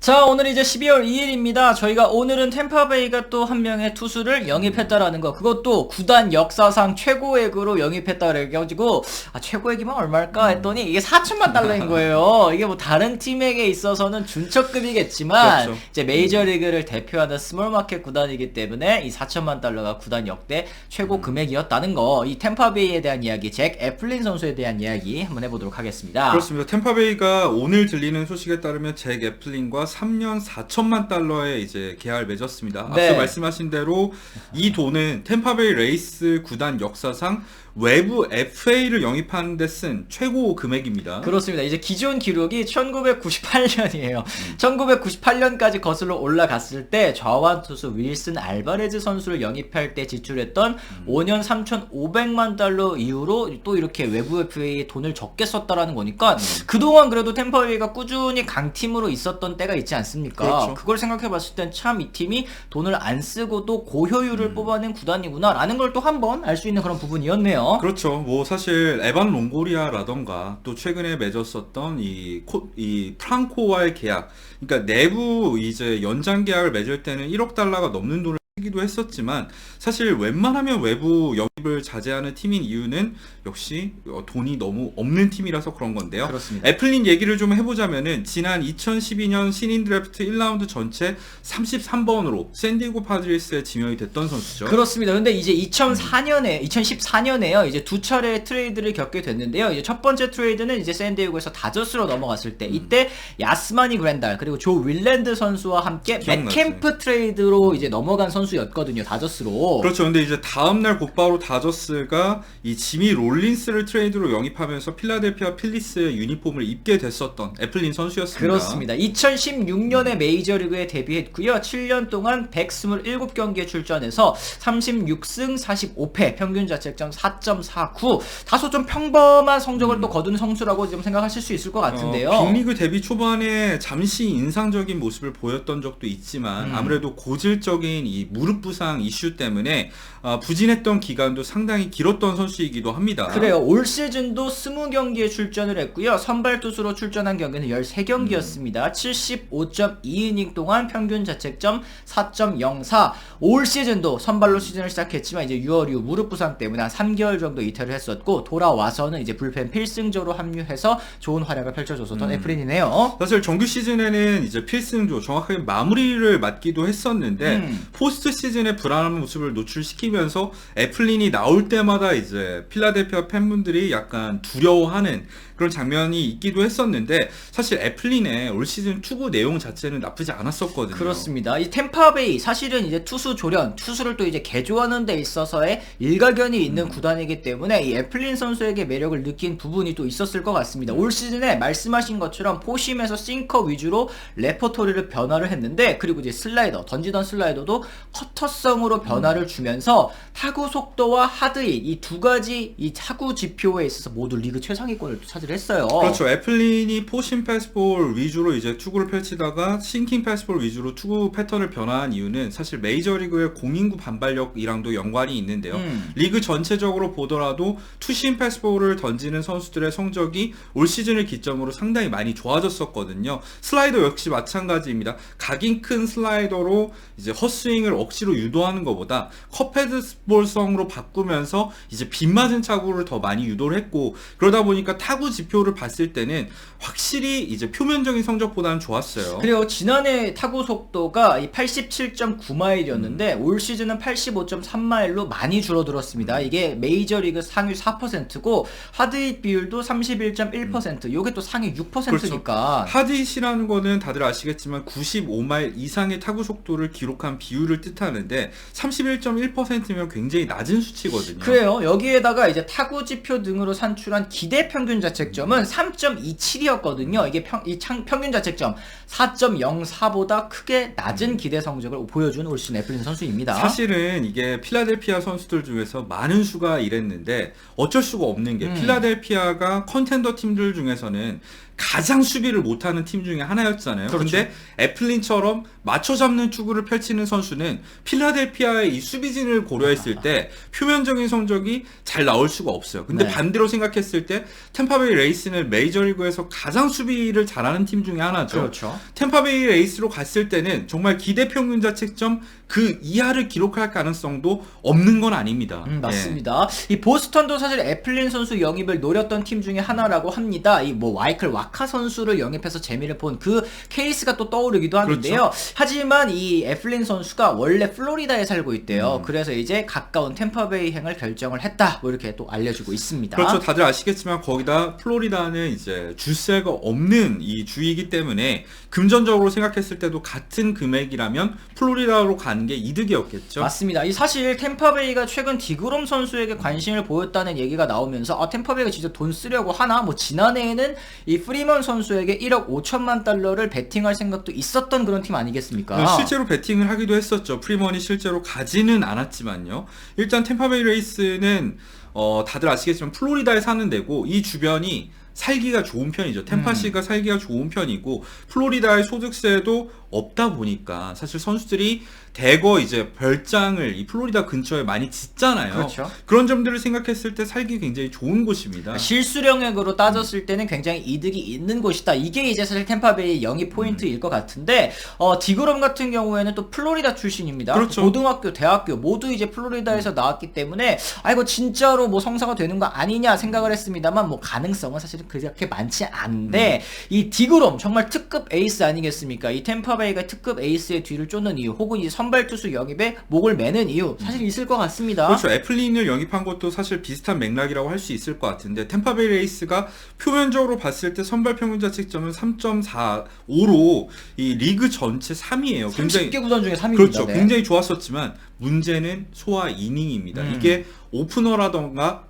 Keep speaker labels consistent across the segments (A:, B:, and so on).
A: 자, 오늘 이제 12월 2일입니다. 저희가 오늘은 템파베이가 또 한 명의 투수를 영입했다라는 거, 그것도 구단 역사상 최고액으로 영입했다고 해가지고, 최고액이면 얼마일까 했더니 이게 4천만 달러인 거예요. 이게 뭐 다른 팀에게 있어서는 준척급이겠지만,
B: 그렇죠.
A: 이제 메이저리그를 대표하는 스몰마켓 구단이기 때문에 이 4천만 달러가 구단 역대 최고 금액이었다는 거, 이 템파베이에 대한 이야기, 잭 애플린 선수에 대한 이야기 한번 해보도록 하겠습니다.
B: 그렇습니다. 템파베이가 오늘 들리는 소식에 따르면 잭 애플린과 3년 4천만 달러의 이제 계약을 맺었습니다.
A: 네.
B: 앞서 말씀하신 대로 이 돈은 템파베이 레이스 구단 역사상 외부 FA를 영입하는 데 쓴 최고 금액입니다.
A: 그렇습니다. 이제 기존 기록이 1998년이에요. 1998년까지 거슬러 올라갔을 때 좌완 투수 윌슨 알바레즈 선수를 영입할 때 지출했던 5년 3,500만 달러 이후로 또 이렇게 외부 FA에 돈을 적게 썼다라는 거니까 그동안 그래도 템퍼웨이가 꾸준히 강팀으로 있었던 때가 있지 않습니까?
B: 그렇죠.
A: 그걸 생각해 봤을 땐 참 이 팀이 돈을 안 쓰고도 고효율을 뽑아낸 구단이구나라는 걸 또 한 번 알 수 있는 그런 부분이었네요.
B: 그렇죠. 뭐 사실 에반 롱고리아라던가 또 최근에 맺었었던 이 프랑코와의 계약, 그러니까 내부 이제 연장 계약을 맺을 때는 1억 달러가 넘는 돈을 쓰기도 했었지만 사실 웬만하면 외부 영입을 자제하는 팀인 이유는 역시 돈이 너무 없는 팀이라서 그런 건데요.
A: 그렇습니다.
B: 애플린 얘기를 좀 해보자면은 지난 2012년 신인 드래프트 1라운드 전체 33번으로 샌디에고 파드리스에 지명이 됐던 선수죠.
A: 그렇습니다. 근데 이제 2014년에요. 이제 두 차례 트레이드를 겪게 됐는데요. 이제 첫 번째 트레이드는 이제 샌디에고에서 다저스로 넘어갔을 때, 이때 야스마니 그랜달 그리고 조 윌랜드 선수와 함께
B: 기억나지.
A: 맥캠프 트레이드로 이제 넘어간 선수였거든요. 다저스로.
B: 그렇죠. 근데 이제 다음날 곧바로 다저스가 이 지미 롤린스를 트레이드로 영입하면서 필라델피아 필리스의 유니폼을 입게 됐었던 애플린 선수였습니다.
A: 그렇습니다. 2016년에 메이저리그에 데뷔했고요. 7년 동안 127경기에 출전해서 36승 45패, 평균 자책점 4.49. 다소 좀 평범한 성적을 또 거둔 선수라고 좀 생각하실 수 있을 것 같은데요.
B: 빅리그 데뷔 초반에 잠시 인상적인 모습을 보였던 적도 있지만 아무래도 고질적인 이 무릎 부상 이슈 때문에 부진했던 기간도 상당히 길었던 선수이기도 합니다.
A: 그래요. 올 시즌도 20경기에 출전을 했고요. 선발 투수로 출전한 경기는 13경기였습니다. 75.2이닝 동안 평균 자책점 4.04. 올 시즌도 선발로 시즌을 시작했지만 이제 6월 이후 무릎 부상 때문에 한 3개월 정도 이탈을 했었고, 돌아와서는 이제 불펜 필승조로 합류해서 좋은 활약을 펼쳐줬었던 애플린이네요.
B: 사실 정규 시즌에는 이제 필승조 정확하게 마무리를 맡기도 했었는데 포스트 시즌에 불안한 모습을 노출시키면서 애플린이 나올 때마다 이제 필라델피아 팬분들이 약간 두려워하는 그런 장면이 있기도 했었는데 사실 애플린의 올 시즌 투구 내용 자체는 나쁘지 않았었거든요.
A: 그렇습니다. 이 템파베이 사실은 이제 투수 조련, 투수를 또 이제 개조하는 데 있어서의 일가견이 있는 구단이기 때문에 이 애플린 선수에게 매력을 느낀 부분이 또 있었을 것 같습니다. 올 시즌에 말씀하신 것처럼 포심에서 싱커 위주로 레퍼토리를 변화를 했는데, 그리고 이제 슬라이더, 던지던 슬라이더도 커터성으로 변화를 주면서 타구 속도와 하드hit, 이 두 가지 이 타구 지표에 있어서 모두 리그 최상위권을 또 차지를 했어요.
B: 그렇죠. 애플린이 포심 패스볼 위주로 이제 투구를 펼치다가 싱킹 패스볼 위주로 투구 패턴을 변화한 이유는 사실 메이저리그의 공인구 반발력이랑도 연관이 있는데요. 리그 전체적으로 보더라도 투심 패스볼을 던지는 선수들의 성적이 올 시즌을 기점으로 상당히 많이 좋아졌었거든요. 슬라이더 역시 마찬가지입니다. 각인 큰 슬라이더로 이제 헛스윙을 억지로 유도하는 것보다 컵헤드볼성으로 바꾸면서 이제 빗맞은 타구를 더 많이 유도를 했고, 그러다 보니까 타구 지표를 봤을 때는 확실히 이제 표면적인 성적보다는 좋았어요.
A: 그리고 지난해 타구 속도가 87.9마일이었는데 올 시즌은 85.3마일로 많이 줄어들었습니다. 이게 메이저리그 상위 4%고 하드hit 비율도 31.1%. 요게 또 상위 6%니까.
B: 그렇죠. 하드hit이라는 거는 다들 아시겠지만 95마일 이상의 타구 속도를 기록한 비율을 뜻하는데 31.1%면 굉장히 낮은 수치거든요.
A: 그래요. 여기에다가 이제 타구 지표 등으로 산출한 기대 평균 자책점은 3.27이었거든요. 이게 평균 자책점 4.04보다 크게 낮은 기대 성적을 보여준 올 시즌 애플린 선수입니다.
B: 사실은 이게 필라델피아 선수들 중에서 많은 수가 이랬는데 어쩔 수가 없는 게 필라델피아가 컨텐더 팀들 중에서는 가장 수비를 못하는 팀 중에 하나였잖아요.
A: 그렇죠.
B: 근데 애플린처럼 맞춰 잡는 축구를 펼치는 선수는 필라델피아의 이 수비진을 고려했을 때 표면적인 성적이 잘 나올 수가 없어요. 근데
A: 네.
B: 반대로 생각했을 때 템파베이 레이스는 메이저리그에서 가장 수비를 잘하는 팀 중에 하나죠.
A: 그렇죠.
B: 템파베이 레이스로 갔을 때는 정말 기대 평균 자책점 그 이하를 기록할 가능성도 없는 건 아닙니다.
A: 맞습니다. 이 보스턴도 사실 애플린 선수 영입을 노렸던 팀 중에 하나라고 합니다. 이 뭐 와이클 와카 선수를 영입해서 재미를 본 그 케이스가 또 떠오르기도 하는데요.
B: 그렇죠.
A: 하지만 이 애플린 선수가 원래 플로리다에 살고 있대요. 그래서 이제 가까운 템파베이행을 결정을 했다. 뭐 이렇게 또 알려주고 있습니다.
B: 그렇죠. 다들 아시겠지만 거기다 플로리다는 이제 주세가 없는 이 주이기 때문에 금전적으로 생각했을 때도 같은 금액이라면 플로리다로 가는 게 이득이었겠죠.
A: 맞습니다. 이 사실 템파베이가 최근 디그롬 선수에게 관심을 보였다는 얘기가 나오면서 템파베이가 진짜 돈 쓰려고 하나? 뭐 지난해에는 이 프리먼 선수에게 1억 5천만 달러를 베팅할 생각도 있었던 그런 팀 아니겠습니까?
B: 실제로 베팅을 하기도 했었죠. 프리먼이 실제로 가지는 않았지만요. 일단 템파베이 레이스는 다들 아시겠지만 플로리다에 사는 데고 이 주변이 살기가 좋은 편이죠. 템파시가 살기가 좋은 편이고 플로리다의 소득세도 없다 보니까 사실 선수들이 대거 이제 별장을 이 플로리다 근처에 많이 짓잖아요.
A: 그렇죠.
B: 그런 점들을 생각했을 때 살기 굉장히 좋은 곳입니다.
A: 실수령액으으로 따졌을 때는 굉장히 이득이 있는 곳이다. 이게 이제 사실 템파베이의 영입 포인트일 것 같은데 디그롬 같은 경우에는 또 플로리다 출신입니다.
B: 그렇죠.
A: 고등학교, 대학교 모두 이제 플로리다에서 나왔기 때문에 이거 진짜로 뭐 성사가 되는 거 아니냐 생각을 했습니다만 뭐 가능성은 사실은 그렇게 많지 않은데 이 디그롬 정말 특급 에이스 아니겠습니까? 이 템파베이가 특급 에이스의 뒤를 쫓는 이유 혹은 이 선발 투수 영입에 목을 매는 이유 사실 있을 것 같습니다.
B: 그렇죠. 애플린을 영입한 것도 사실 비슷한 맥락이라고 할 수 있을 것 같은데 템파베이 레이스가 표면적으로 봤을 때 선발 평균 자책점은 3.45로 이 리그 전체 3위예요.
A: 30개 구단 중에 3위입니다.
B: 그렇죠.
A: 네.
B: 굉장히 좋았었지만 문제는 소화 이닝입니다. 이게 오프너라던가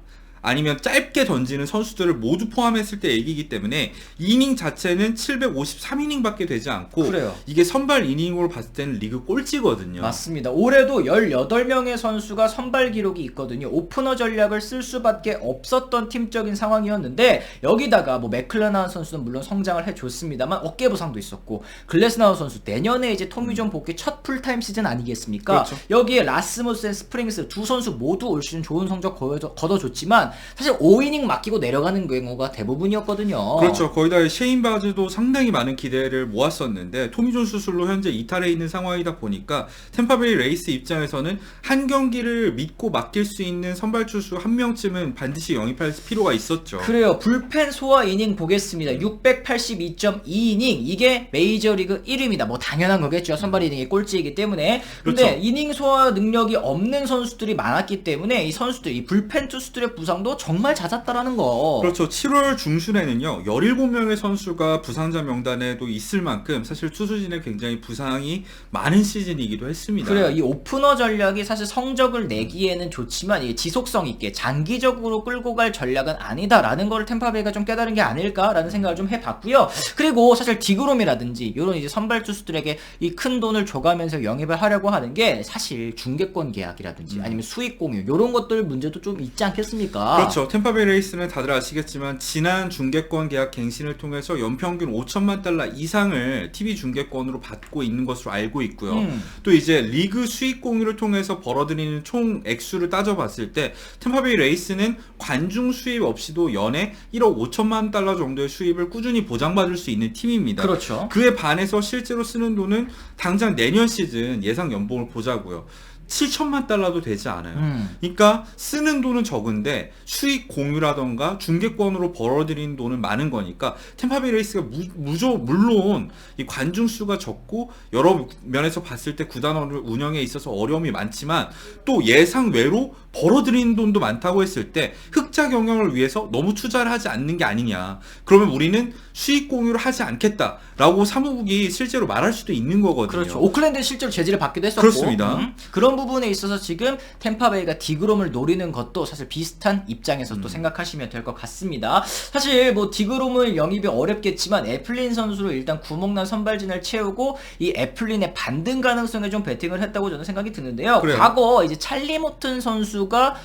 B: 아니면 짧게 던지는 선수들을 모두 포함했을 때 얘기이기 때문에 이닝 자체는 753이닝밖에 되지 않고
A: 그래요.
B: 이게 선발 이닝으로 봤을 때는 리그 꼴찌거든요.
A: 맞습니다. 올해도 18명의 선수가 선발 기록이 있거든요. 오프너 전략을 쓸 수밖에 없었던 팀적인 상황이었는데 여기다가 뭐 맥클레난 선수는 물론 성장을 해줬습니다만 어깨 부상도 있었고 글래스나우 선수 내년에 이제 토미존 복귀 첫 풀타임 시즌 아니겠습니까?
B: 그렇죠.
A: 여기에 라스무스 앤 스프링스 두 선수 모두 올 시즌 좋은 성적 거둬줬지만 사실 5이닝 맡기고 내려가는 경우가 대부분이었거든요.
B: 그렇죠. 거의 다 셰인 바즈도 상당히 많은 기대를 모았었는데 토미존 수술로 현재 이탈해 있는 상황이다 보니까 템파베이 레이스 입장에서는 한 경기를 믿고 맡길 수 있는 선발 투수 한 명쯤은 반드시 영입할 필요가 있었죠.
A: 그래요. 불펜 소화 이닝 보겠습니다. 682.2이닝 이게 메이저리그 1위입니다. 뭐 당연한 거겠죠. 선발 이닝이 꼴찌이기 때문에. 근데
B: 그렇죠.
A: 이닝 소화 능력이 없는 선수들이 많았기 때문에 이 선수들, 이 불펜 투수들의 부상도 정말 잦았다라는 거.
B: 그렇죠. 7월 중순에는요 17명의 선수가 부상자 명단에도 있을 만큼 사실 투수진에 굉장히 부상이 많은 시즌이기도 했습니다.
A: 그래요. 이 오프너 전략이 사실 성적을 내기에는 좋지만 이게 지속성 있게 장기적으로 끌고 갈 전략은 아니다라는 거를 템파베이가 좀 깨달은 게 아닐까라는 생각을 좀 해봤고요. 그리고 사실 디그롬이라든지 이런 이제 선발 투수들에게 이 큰 돈을 줘가면서 영입을 하려고 하는 게 사실 중개권 계약이라든지 아니면 수익 공유 이런 것들 문제도 좀 있지 않겠습니까?
B: 그렇죠. 템파베이 레이스는 다들 아시겠지만 지난 중계권 계약 갱신을 통해서 연평균 5천만 달러 이상을 TV 중계권으로 받고 있는 것으로 알고 있고요. 또 이제 리그 수익 공유를 통해서 벌어들이는 총 액수를 따져봤을 때 템파베이 레이스는 관중 수입 없이도 연에 1억 5천만 달러 정도의 수입을 꾸준히 보장받을 수 있는 팀입니다.
A: 그렇죠.
B: 그에 반해서 실제로 쓰는 돈은 당장 내년 시즌 예상 연봉을 보자고요. 7천만 달러도 되지 않아요. 그러니까 쓰는 돈은 적은데 수익 공유라던가 중계권으로 벌어들이는 돈은 많은 거니까 템파베이 레이스가 물론 이 관중 수가 적고 여러 면에서 봤을 때 구단 운영에 있어서 어려움이 많지만 또 예상 외로 벌어들이는 돈도 많다고 했을 때 흑자 경영을 위해서 너무 투자를 하지 않는 게 아니냐. 그러면 우리는 수익 공유를 하지 않겠다라고 사무국이 실제로 말할 수도 있는 거거든요.
A: 그렇죠. 오클랜드 실제로 제지를 받기도 했었고.
B: 그렇습니다.
A: 그런 그런 부분에 있어서 지금 템파베이가 디그롬을 노리는 것도 사실 비슷한 입장에서 또 생각하시면 될 것 같습니다. 사실 뭐 디그롬을 영입이 어렵겠지만 애플린 선수로 일단 구멍난 선발진을 채우고 이 애플린의 반등 가능성에 좀 베팅을 했다고 저는 생각이 드는데요.
B: 그래요.
A: 과거 이제 찰리 모튼 선수가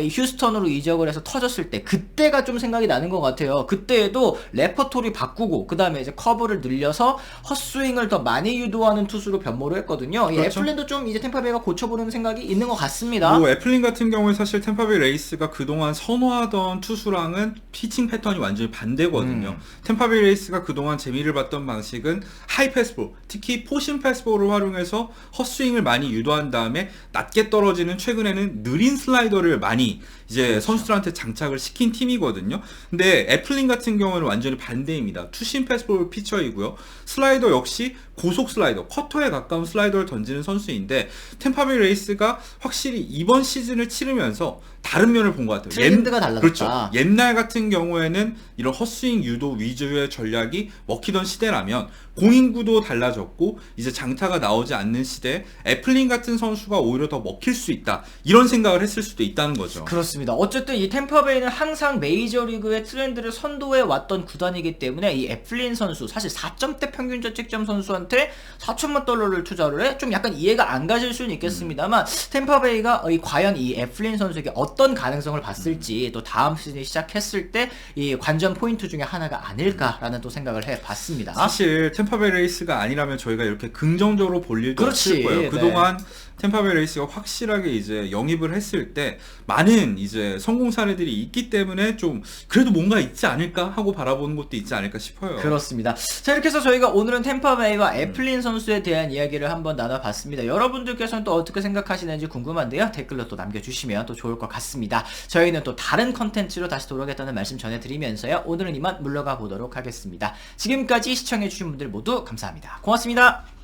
A: 이 휴스턴으로 이적을 해서 터졌을 때 그때가 좀 생각이 나는 것 같아요. 그때에도 레퍼토리 바꾸고 그 다음에 이제 커브를 늘려서 헛스윙을 더 많이 유도하는 투수로 변모를 했거든요. 이
B: 그렇죠.
A: 애플린도 좀 이제 템파베이가 고쳐보려는 생각이 있는 것 같습니다.
B: 뭐 애플린 같은 경우에 사실 템파베이 레이스가 그동안 선호하던 투수랑은 피칭 패턴이 완전히 반대거든요. 템파베이 레이스가 그동안 재미를 봤던 방식은 하이 패스볼, 특히 포심 패스볼을 활용해서 헛스윙을 많이 유도한 다음에 낮게 떨어지는 최근에는 느린 슬라이더를 많이 이제 선수들한테 장착을 시킨 팀이거든요. 근데 애플린 같은 경우는 완전히 반대입니다. 투심 패스볼 피처이고요. 슬라이더 역시 고속 슬라이더, 커터에 가까운 슬라이더를 던지는 선수인데 템파베이 레이스가 확실히 이번 시즌을 치르면서 다른 면을 본 것 같아요.
A: 트렌드가 달라졌다.
B: 그렇죠. 옛날 같은 경우에는 이런 헛스윙 유도 위주의 전략이 먹히던 시대라면 공인구도 달라졌고 이제 장타가 나오지 않는 시대에 애플린 같은 선수가 오히려 더 먹힐 수 있다. 이런 생각을 했을 수도 있다는 거죠.
A: 그렇습니다. 어쨌든 이 템파베이는 항상 메이저리그의 트렌드를 선도해 왔던 구단이기 때문에 이 애플린 선수 사실 4점대 평균 자책점 선수한테 4천만 달러를 투자를 해? 좀 약간 이해가 안 가실 수는 있겠습니다만 템파베이가 과연 이 애플린 선수에게 어떤 가능성을 봤을지 또 다음 시즌이 시작했을 때 이 관전 포인트 중에 하나가 아닐까라는 또 생각을 해봤습니다.
B: 사실 템파베이 레이스가 아니라면 저희가 이렇게 긍정적으로 볼 일도
A: 그렇지.
B: 없을 거예요.
A: 네.
B: 그동안 템파베이 레이스가 확실하게 이제 영입을 했을 때 많은 이제 성공 사례들이 있기 때문에 좀 그래도 뭔가 있지 않을까 하고 바라보는 것도 있지 않을까 싶어요.
A: 그렇습니다. 자, 이렇게 해서 저희가 오늘은 템파베이와 애플린 선수에 대한 이야기를 한번 나눠봤습니다. 여러분들께서는 또 어떻게 생각하시는지 궁금한데요. 댓글로 또 남겨주시면 또 좋을 것 같습니다. 저희는 또 다른 컨텐츠로 다시 돌아오겠다는 말씀 전해드리면서요. 오늘은 이만 물러가 보도록 하겠습니다. 지금까지 시청해주신 분들 모두 감사합니다. 고맙습니다.